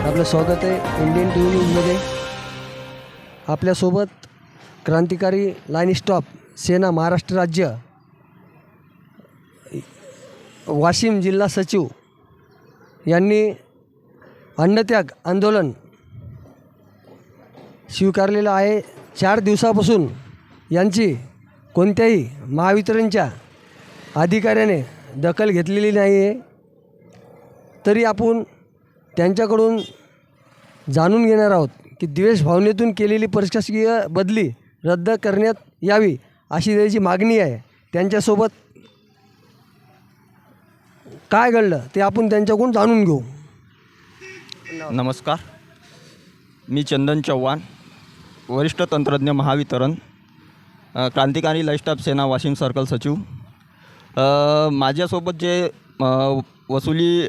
आपलं स्वागत आहे इंडियन टी व्ही न्यूजमध्ये। आपल्यासोबत क्रांतिकारी लाईन स्टॉप सेना महाराष्ट्र राज्य वाशिम जिल्हा सचिव यांनी अन्नत्याग आंदोलन स्वीकारलेलं आहे। 4 दिवसापासून यांची कोणत्याही महावितरणच्या अधिकाऱ्याने दखल घेतलेली नाही आहे। तरी आपण त्यांच्याकडून जाणून घेणार आहोत की द्वेष भावनेतून केलेली प्रशासकीय बदली रद्द करण्यात यावी अशी त्याची मागणी आहे। त्यांच्यासोबत काय घडलं ते आपण त्यांच्याकडून जाणून घेऊ। नमस्कार, मी चंदन चव्हाण, वरिष्ठ तंत्रज्ञ महावितरण, क्रांतिकारी लाईन स्टॉप सेना वाशिम सर्कल सचिव। माझ्यासोबत जे वसुली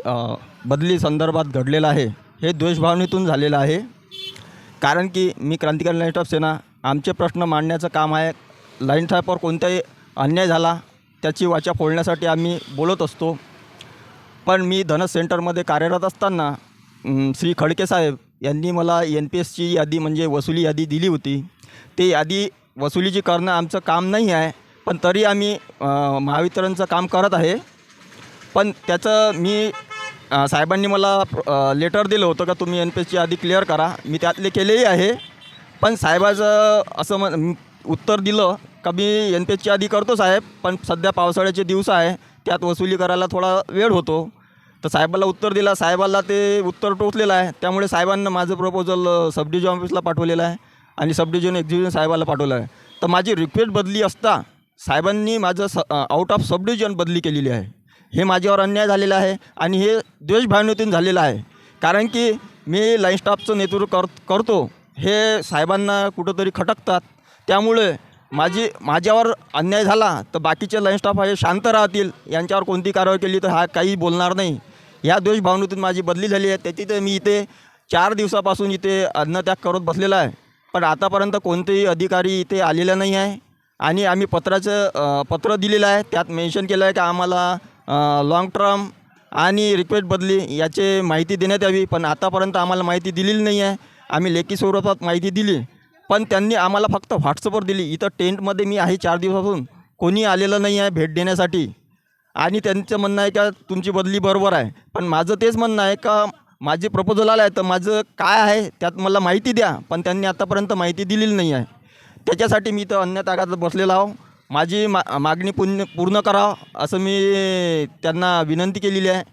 बदली संदर्भात घडलेलं आहे हे द्वेषभावनेतून झालेलं आहे। कारण की मी क्रांतिकारी लाईन स्टॉप सेना आमचे प्रश्न मांडण्याचं काम आहे। लाईन स्टॉपवर कोणताही अन्याय झाला त्याची वाचा फोडण्यासाठी आम्ही बोलत असतो। पण मी धनस सेंटरमध्ये कार्यरत असताना श्री खडके साहेब यांनी मला NPSची यादी म्हणजे वसुली यादी दिली होती। ते यादी वसुलीची करणं आमचं काम नाही आहे, पण तरी आम्ही महावितरणचं काम करत आहे। पण त्याचं मी साहेबांनी मला लेटर दिलं होतं का तुम्ही NPSची यादी क्लिअर करा, मी त्यातले केलेही आहे। पण साहेबाचं असं उत्तर दिलं का मी NPSची यादी करतो साहेब, पण सध्या पावसाळ्याचे दिवस आहे त्यात वसुली करायला थोडा वेळ होतो। तर साहेबाला उत्तर दिला, साहेबाला ते उत्तर टोचलेलं आहे। त्यामुळे साहेबांना माझं प्रपोजल सब डिव्हिजन ऑफिसला पाठवलेलं आहे आणि सब डिव्हिजन एक्झिक्युटिव्ह साहेबाला पाठवलं आहे। तर माझी रिक्वेस्ट बदली असता साहेबांनी माझं आउट ऑफ सब डिव्हिजन बदली केलेली आहे। हे माझ्यावर अन्याय झालेला आहे आणि हे द्वेषभावनेतून झालेलं आहे। कारण की मी लाईन स्टाफचं नेतृत्व करतो हे साहेबांना कुठंतरी खटकतात। त्यामुळे माझ्यावर अन्याय झाला तर बाकीचे लाईन स्टाफ हे शांत राहतील, यांच्यावर कोणती कारवाई केली तर हा काही बोलणार नाही। या द्वेषभावनेतून माझी बदली झाली आहे। त्याची तर मी इथे 4 दिवसापासून इथे अन्नत्याग करत बसलेला आहे, पण आतापर्यंत कोणतेही अधिकारी इथे आलेला नाही आहे। आणि आम्ही पत्र दिलेलं आहे, त्यात मेन्शन केलं आहे की आम्हाला लॉंग टर्म आणि रिक्वेस्ट बदली याची माहिती देण्यात यावी, पण आतापर्यंत आम्हाला माहिती दिलेली नाही आहे। आम्ही लेखी स्वरूपात माहिती दिली, पण त्यांनी आम्हाला फक्त व्हॉट्सअपवर दिली। इथं टेंटमध्ये मी आहे 4 दिवसापासून, कोणी आलेलं नाही आहे भेट देण्यासाठी। आणि त्यांचं म्हणणं आहे का तुमची बदली बरोबर आहे, पण माझं तेच म्हणणं आहे का माझे प्रपोजल आलं आहे तर माझं काय आहे त्यात मला माहिती द्या, पण त्यांनी आतापर्यंत माहिती दिलेली नाही आहे। त्याच्यासाठी मी इथं अन्नत्यागात बसलेला आहो। माझी मागणी पूर्ण करावं असं मी त्यांना विनंती केलेली आहे,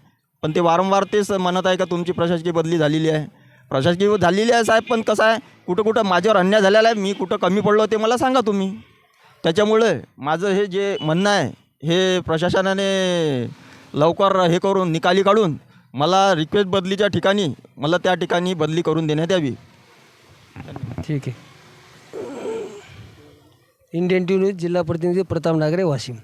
पण ते वारंवार तेच म्हणत आहे का तुमची प्रशासकीय बदली झालेली आहे। प्रशासकीय झालेली आहे साहेब, पण कसं आहे कुठं माझ्यावर अन्याय झालेला आहे, मी कुठं कमी पडलो ते मला सांगा तुम्ही। त्याच्यामुळे माझं हे जे म्हणणं आहे हे प्रशासनाने लवकर हे करून निकाली काढून मला रिक्वेस्ट बदलीच्या ठिकाणी मला त्या ठिकाणी बदली करून देण्यात यावी। ठीक आहे। इंडियन टी व्ही न्यूज जिल्हा प्रतिनिधी प्रताप नागरे वाशिम।